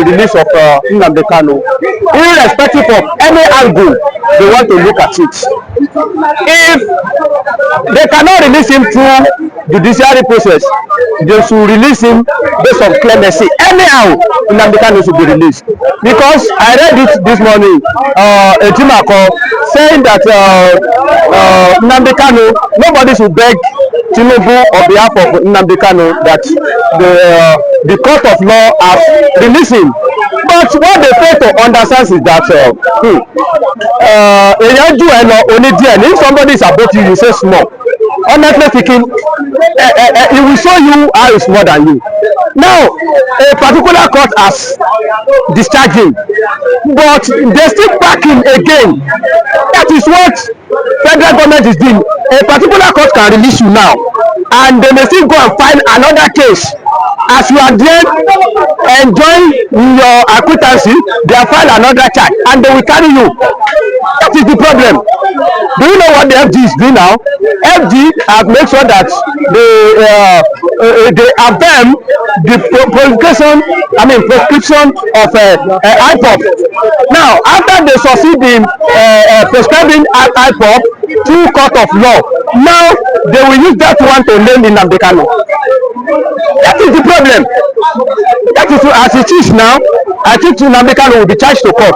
release of Nnamdi Kanu, irrespective of any angle they want to look at it. If they cannot release him through judiciary process, they should release him based on clemency. Anyhow, Nnamdi Kanu should be released. Because I read it this morning, a Timako saying that Nnamdi Kanu, nobody should beg Tinubu on behalf of Nnamdi Kanu that the court of law has released him. But what they fail to understand is that if somebody is above you, you say small. Honestly speaking, it will show you how it's more than you. Now, a particular court has discharged him, but they still back him again. That is what federal government is doing. A particular court can release you now, and they may still go and file another case. As you are there enjoying your acquittancy, they have filed another charge and they will carry you. That is the problem. Do you know what the FG is doing now? FG have made sure that they affirm the prescription of IPOP. Now, after they succeed in prescribing IPOP through court of law, now they will use that one to name Nnamdi Kanu. That is the problem. That is as it is now. I think Nnamdi Kanu will be charged to court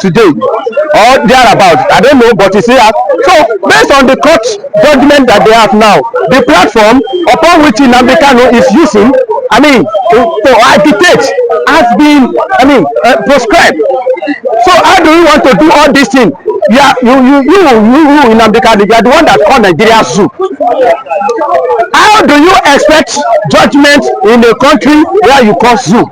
today or thereabout. I don't know, but you see that. So based on the court judgment that they have now, the platform upon which Nnamdi Kanu is using, to agitate, has been, proscribed. So how do you want to do all these things? You Nnamdi Kanu, you are the one that called Nigeria zoo. How do you expect judgment in a country where you call zoo?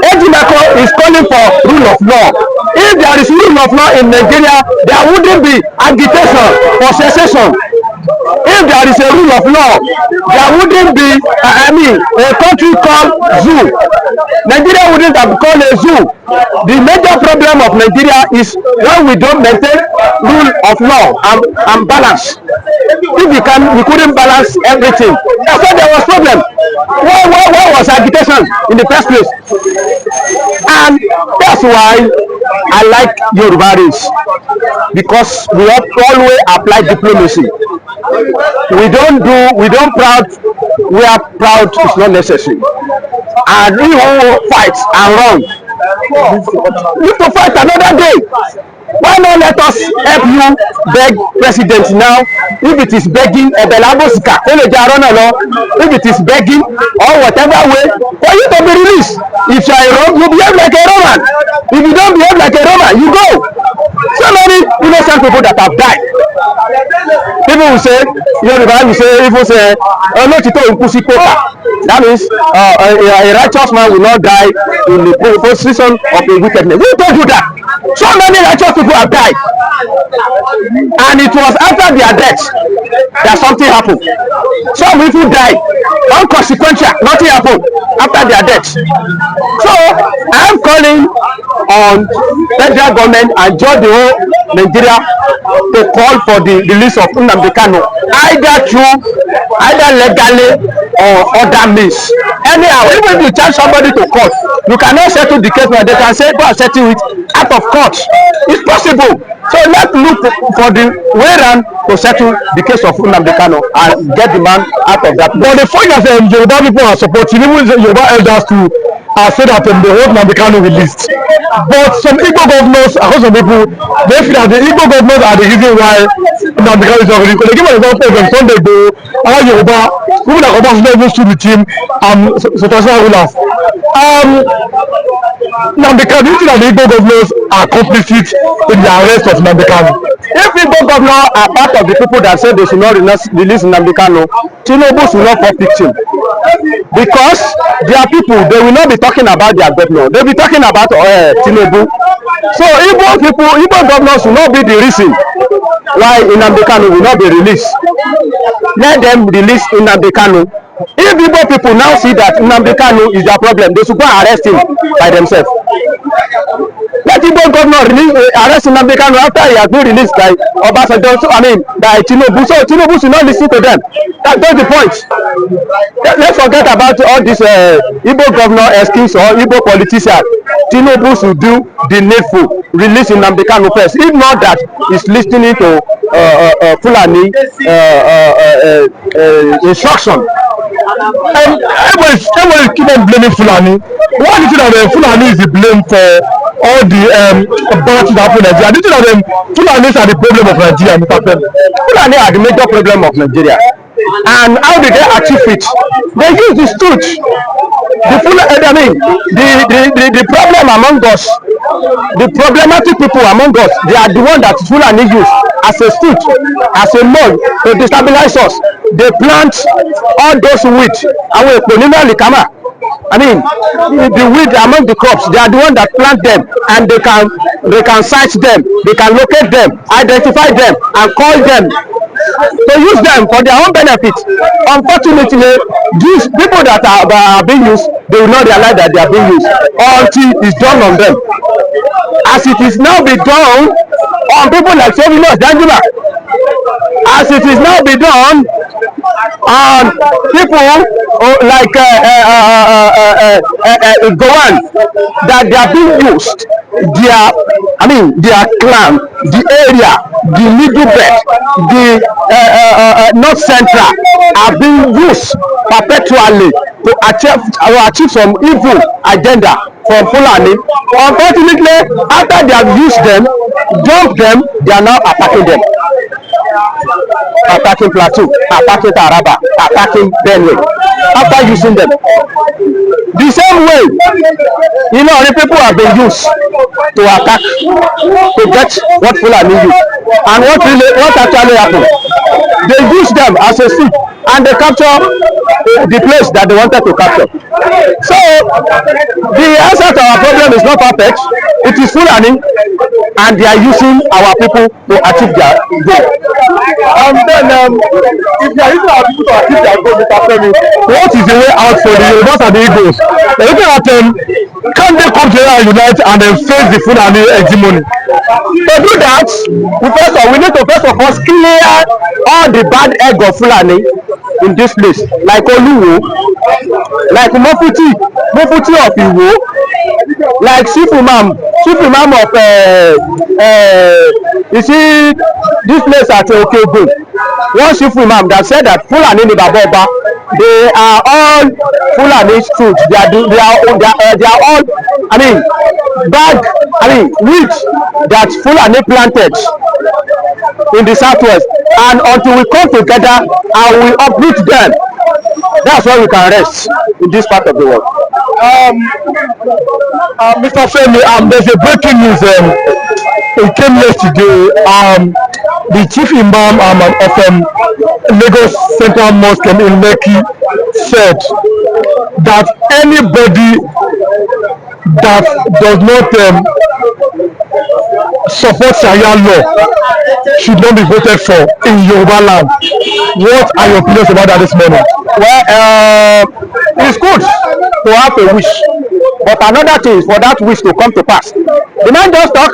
Ejimako is calling for rule of law. If there is rule of law in Nigeria, there wouldn't be agitation for secession. If there is a rule of law, there wouldn't be a country called zoo. Nigeria wouldn't have called a zoo. The major problem of Nigeria is when we don't maintain rule of law and balance. If we couldn't balance everything, that's why there was problem. Why was agitation in the first place? And that's why I like Yoruba race, because we have always applied diplomacy. We don't proud where proud is not necessary. And we who fight and run, we have to fight another day. Why not let us help you beg president now? If it is begging, if it is begging or whatever way, for you to be released. If you are a Roman, you behave like a Roman. If you don't behave like a Roman, you go. So many innocent people that have died. People will say, that means a righteous man will not die in the position of a wickedness. Who told you that? So many righteous people have died, and it was after their death that something happened. Some people died unconsequential, nothing happened after their death. So I am calling on federal government and judge the whole Nigeria to call for the release of Nnamdi Kanu, either legally or other means. Anyhow, even if you charge somebody to court, you cannot settle the case, but they can say go and settle it out of court. It's possible. So let's look for the way around to settle the case of Nnamdi Kanu and get the man out of that. But the fact that Yoruba people are supporting, even Yoruba elders too, say that they want Nnamdi Kanu released. But some Igbo governors, some people, they feel that the Igbo governors are the reason why Nnamdi Kanu is not released. They give an example of Sunday ago, how Yoruba, people that Yoruba should not even stood with him, Sotosha rulers. Nnamdi Kanu, do you think that the Igbo governors are complicit in the arrest of Nnamdi Kanu? If Igbo governors are part of the people that say they should not release Nnamdi Kanu, Tinubu should not fall victim. Because their people, they will not be talking about their governor, they will be talking about Tinubu. So Igbo governors should not be the reason why Nnamdi Kanu will not be released. Let them release Nnamdi Kanu. If Igbo people now see that Nnamdi Kanu is their problem, they should go and arrest him by themselves. Let that Igbo governor arrest Nnamdi Kanu after he has been released by Obasanjo, so, I mean by Tinubu. So Tinubu should not listen to them. That's the point. Let's forget about all this Igbo governor excuse or Igbo politician. Tinubu should do the needful, release Nnamdi Kanu first. If not that, he's listening to Fulani instruction. Everybody keep on blaming Fulani. Why do you think that Fulani is the blame for all the bad things that happen in Nigeria? Do you think that Fulanis are the problem of Nigeria, Mr. Femi? Fulani are the major problem of Nigeria. And how did they achieve it? They use the stooge. The problem among us, the problematic people among us, they are the one that Fulani use as a stooge, as a mole to destabilize us. They plant all those weed. I mean, the weed among the crops, they are the one that plant them, and they can sight them, they can locate them, identify them, and call them to use them for their own benefit. Unfortunately, these people that are being used, they will not realize that they are being used until it's done on them. As it is now be done on people like Sovinos Danjuma, as it is now be done on people like Gowan, that they are being used, their clan, the area, the middle belt, the north central are being used perpetually to achieve some evil agenda from Fulani. Unfortunately, after they have used them, dumped them, they are now attacking them. Attacking Plateau, attacking Taraba, attacking Benue, after using them. The same way, the people have been used to attack, to get what Fulani use. And what actually happened? They use them as a seed, and they capture the place that they wanted to capture. So, the answer to our problem is not perfect. It is Fulani, and they are using our people to achieve their goal. And then, if they are using our people to achieve their goal, Mr. Femi, what is the way out for the Yorubas and the Igbos? Looking at them, can they come together and unite and then face the Fulani hegemony? To do that, we need to first of all clear all the bad egg of Fulani in this place, like Oluwo, like Mofuti of Iwo, like Chief Imam of you see this place at Okeogun. One Chief Imam that said that Fulani in Ibaboba, they are all Fulani stooge. They are all, wheat that Fulani planted in the southwest, and until we come together and we uproot them, that's why we can rest in this part of the world. Mr. Femi, there's a breaking news. It came yesterday. The chief imam of Lagos Central Mosque in Lekki said that anybody that does not support Sharia law should not be voted for in Yoruba land. What are your opinions about that this morning? Well, it's good to have a wish, but another thing is for that wish to come to pass. The man just talk.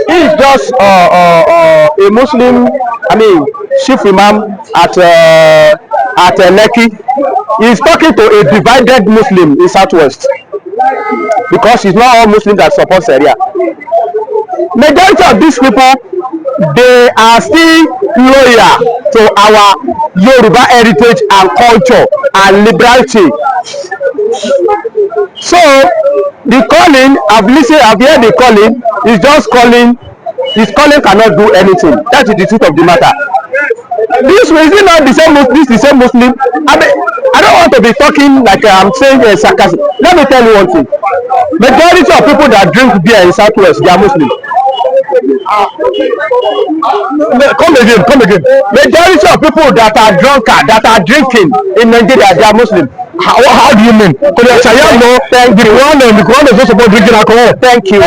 He is just a Muslim, chief imam at Lekki. He is talking to a divided Muslim in Southwest, because it's not all Muslims that support Sharia. Majority of these people, they are still loyal to our Yoruba heritage and culture and liberality. So the calling, I've heard the calling, is just calling. His calling cannot do anything. That is the truth of the matter. This is not the same Muslim. This is the same Muslim. I don't want to be talking like I'm saying sarcasm. Let me tell you one thing. Majority of people that drink beer in Southwest, they are Muslims. Come again. Majority of people that are drunkard, that are drinking in Nigeria, they are Muslims. How do you mean? Because Sharia law, the Quran is not supposed drinking alcohol. Thank you.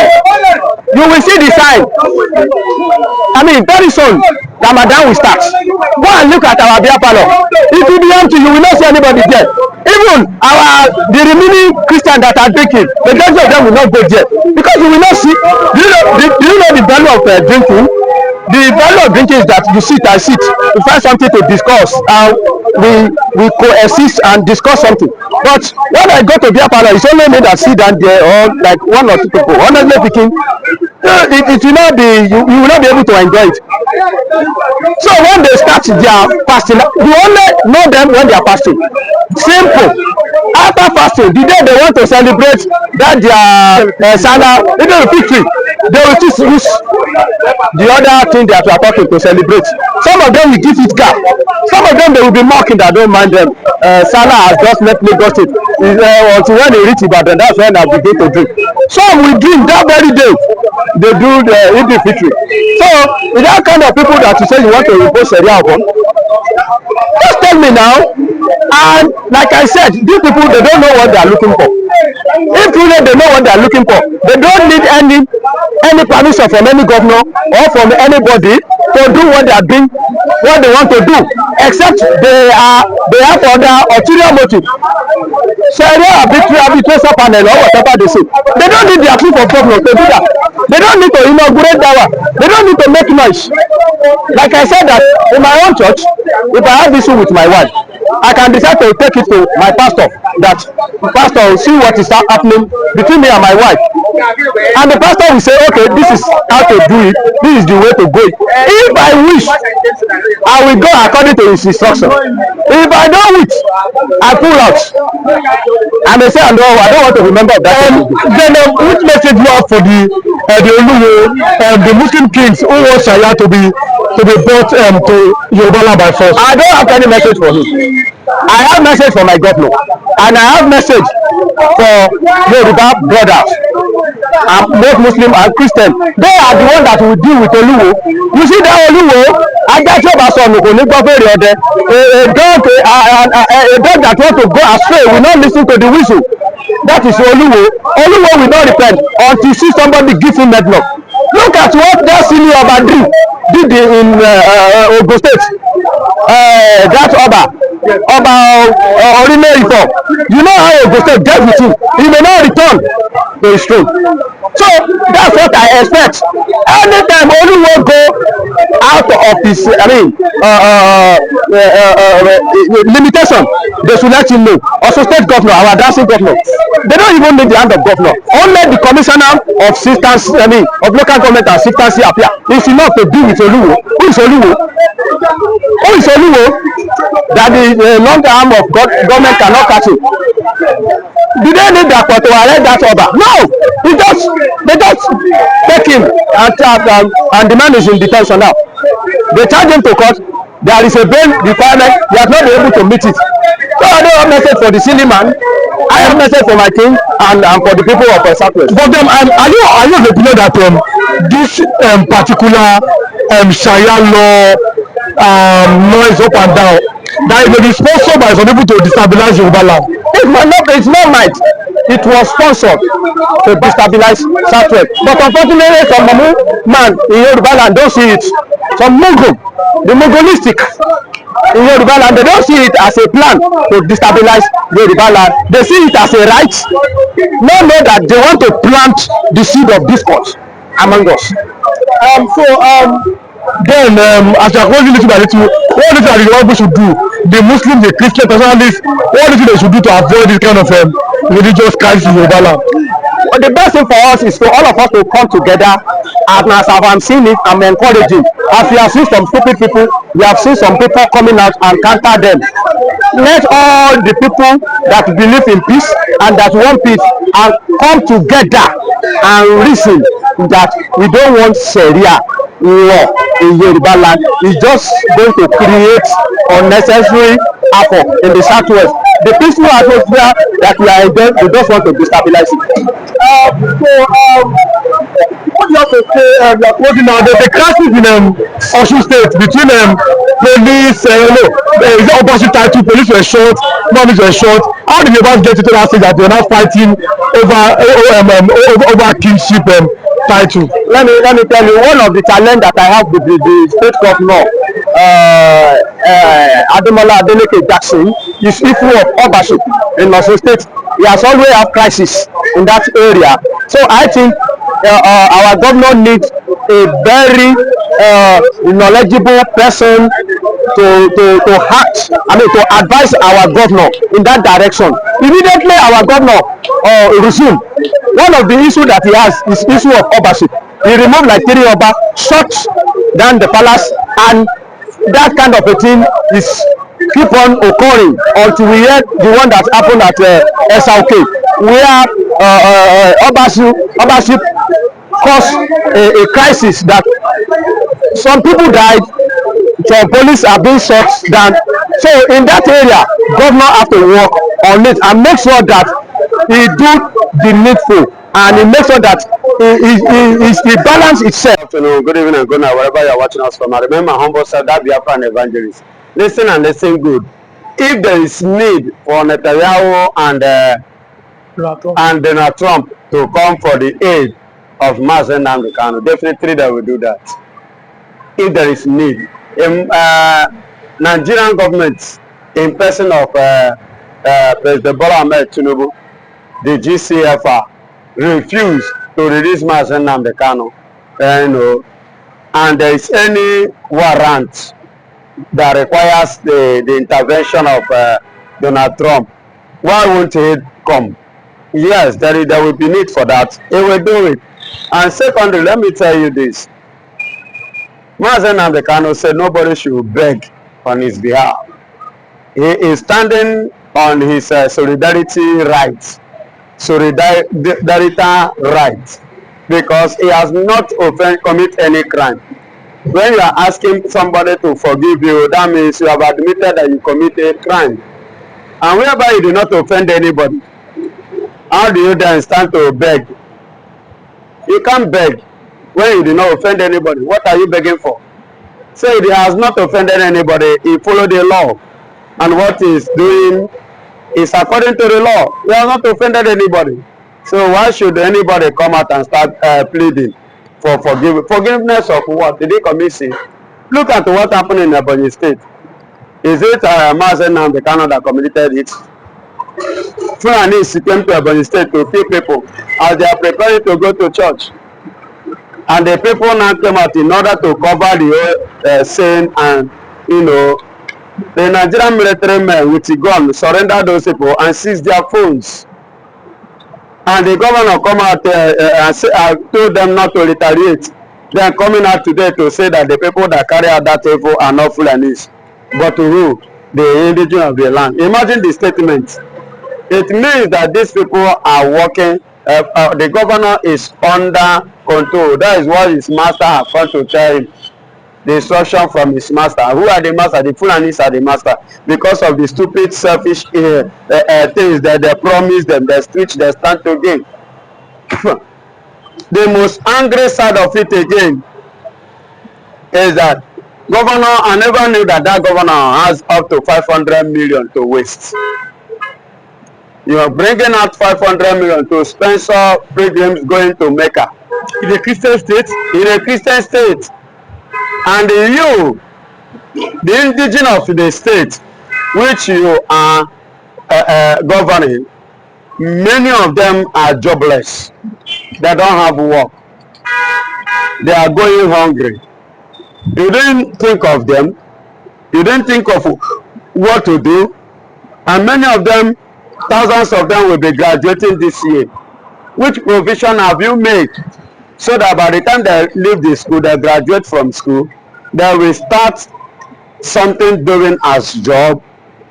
You will see the sign. Very soon, Ramadan will start. Go and look at our beer parlor. It will be empty. You will not see anybody there. Even the remaining Christians that are drinking, the majority of them will not go there because you will not see. Do you know the value of drinking? The value of drinking is that you sit and sit, you find something to discuss, and we coexist and discuss something. But when I go to beer parlor, it's only me that sit down there, or like one or two people. Honestly speaking, it will not be, you will not be able to enjoy it. So when they start their fasting, you only know them when they are fasting. Simple. After fasting, the day they want to celebrate that their Salah, even the victory, they will just use the other thing that we are talking to celebrate. Some of them will give it car. Some of them they will be mocking that don't mind them. Salah has just let me got it. Until when they reach Ibadan, that's when I begin to drink. Some will drink that very day. They do the Eid Fitri. So with that kind of people that you say you want to impose Sharia upon, just tell me now. And like I said, these people, they don't know what they are looking for. If truly they know what they are looking for, they don't need any permission from any governor or from anybody to do what they are doing, what they want to do, except they have other ulterior motive. Sharia arbitration panel or whatever they say, they don't need the approval of governor to do that. They don't need to inaugurate dawa. They don't need to make noise. Like I said that in my own church, if I have issue with my wife, I can decide to take it to my pastor, that pastor will see what is happening between me and my wife, and the pastor will say, okay, this is how to do it, this is the way to go. If I wish, I will go according to his instruction. If I don't wish, I pull out. And they say, no, I don't want to remember that. Then which message you have for the Oluwo, the Muslim kings who want Sharia to be brought to Yoruba land by force? I don't have any message for him. I have message for my governor, and I have message for Yoruba brothers, and both Muslim and Christian. They are the one that will deal with Oluwo. You see that Oluwo, a dog that want to go astray will not listen to the whistle. That is Oluwo. Oluwo will not repent until see somebody give him medlock. Look at what that senior Oba did in Ogun State. That Oba Orinle-Ifo. You know how Ogun State dealt with him. He may not return to his throne. So that's what I expect. Anytime Oluwo go out of his, limitation, they should let him know. Also, state governor, our dancing governor, they don't even need the hand of governor. Only the commissioner of of local government and chieftaincy appear. It's enough to deal with Oluwo. Who is Oluwo? Who is Oluwo? That the long arm of government cannot catch him. Do they need that to arrest that Oba? No. They just take him and the man is in detention now. They charge him to court. There is a bail requirement. He has not been able to meet it. So I don't have message for the silly man. I have message for my king and for the people of Southwest. But are you of the opinion that this particular Sharia law noise up and down, that it may be sponsored by some people to destabilize Yoruba land? It's not might. It was sponsored to destabilize Southwest. But unfortunately, some man in Yoruba land don't see it. Some Mughal, the Mughalistic in Yoruba land, they don't see it as a plan to destabilize Yoruba land. They see it as a right. Know that they want to plant the seed of discord among us. Then, as you are going little by little, what is it that the should do? The Muslims, the Christians, personalists, what is it they should do to avoid this kind of religious crisis in Yoruba land? Well, the best thing for us is for all of us to come together, and as I'm seeing it, I'm encouraging. As we have seen some stupid people, we have seen some people coming out and counter them. Let all the people that believe in peace and that want peace and come together and reason that we don't want Sharia law in Yoruba land. It's just going to create unnecessary havoc in the Southwest. The peaceful atmosphere that we are enjoying, we just want to destabilize it. What do you have to say? Now the crisis in Osun State between police, opposite title, police were shot, non were shot. How did the Yorubas get into that stage that they are now fighting over kingship title? Let me tell you, one of the challenge that I have with the state governor Ademola Adeleke Jackson is issue of ownership in Osun State. He has always have crisis in that area. So I think our governor needs a very knowledgeable person to act, I mean to advise our governor in that direction. Immediately our governor resume. One of the issue that he has is issue of ownership. He removed like 3 Oba, shut down the palace, and that kind of a thing is keep on occurring until we hear the one that happened at SRK, where ownership caused a crisis that some people died, some police are being shot down. So in that area, governor have to work on it and make sure that he do the needful, and he make sure that he balance itself. Good afternoon, good evening, and good night, wherever you are watching us from. I remember humble self, that Biafra and evangelist. Listen and listen good. If there is need for Netanyahu and Donald Trump to come for the aid of Nnamdi Kanu, definitely they will do that. If there is need, Nigerian government, in person of President Bola Ahmed Tinubu, the GCFR, refused to release Nnamdi Kanu, and there is any warrant that requires the intervention of Donald Trump, why won't he come? Yes, there will be need for that. He will do it. And secondly, let me tell you this. Nnamdi Kanu said nobody should beg on his behalf. He is standing on his solidarity rights, because he has not commit any crime. When you are asking somebody to forgive you, that means you have admitted that you committed a crime. And whereby you do not offend anybody, how do you then stand to beg? You can't beg when you do not offend anybody. What are you begging for? So if he has not offended anybody, he followed the law. And what he is doing is according to the law. He has not offended anybody. So why should anybody come out and start pleading for forgiveness of what? Did he commit sin? Look at what happened in Ebonyi State. Is it Nnamdi Kanu that committed it? Fulanis came to Ebonyi State to kill people as they are preparing to go to church. And the people now came out in order to cover the sin, and the Nigerian military men with the gun surrendered those people and seized their phones. And the governor come out and told them not to retaliate. They are coming out today to say that the people that carry out that evil are not Fulanis, but to who? The indigenous of the land. Imagine the statement. It means that these people are working. The governor is under control. That is what his master has come to tell him. The instruction from his master. Who are the master? The Fulanis are the master, because of the stupid, selfish things that they promise them, which they stand to gain. The most angry side of it again is that governor, I never knew that governor has up to 500 million to waste. You are bringing out 500 million to sponsor pilgrims going to Mecca. In a Christian state? In a Christian state. And you, the indigenous of the state, which you are governing, many of them are jobless. They don't have work. They are going hungry. You didn't think of them. You didn't think of what to do. And many of them, thousands of them will be graduating this year. Which provision have you made so that by the time they leave the school, they graduate from school, they will start something doing as job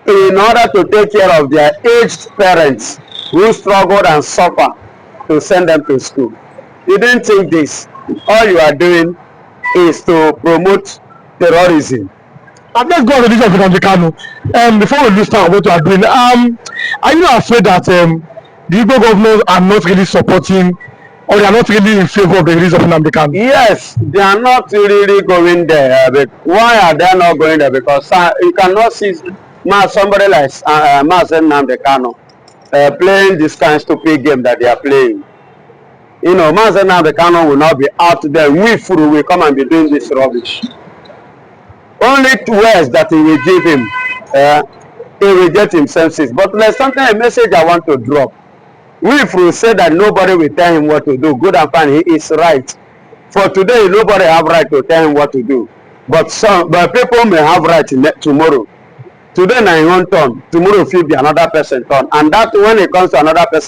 in order to take care of their aged parents who struggled and suffer to send them to school? You didn't think this. All you are doing is to promote terrorism. Let's go on the issue of Nnamdi Kanu. Before we lose time, what you are doing, are you not afraid that the Igbo governors are not really supporting, or they are not really in favor of the release of Nnamdi Kanu? Yes, they are not really going there. But why are they not going there? Because you cannot see somebody like Nnamdi Kanu playing this kind of stupid game that they are playing. Nnamdi Kanu will not be out there. We will come and be doing this rubbish. only words that he will give him, he will get him senses. But there's something, a message I want to drop. If we say that nobody will tell him what to do, good and fine, he is right. For today, nobody have right to tell him what to do. But people may have right tomorrow. Today na him own turn, tomorrow fit be another person turn. And that when it comes to another person,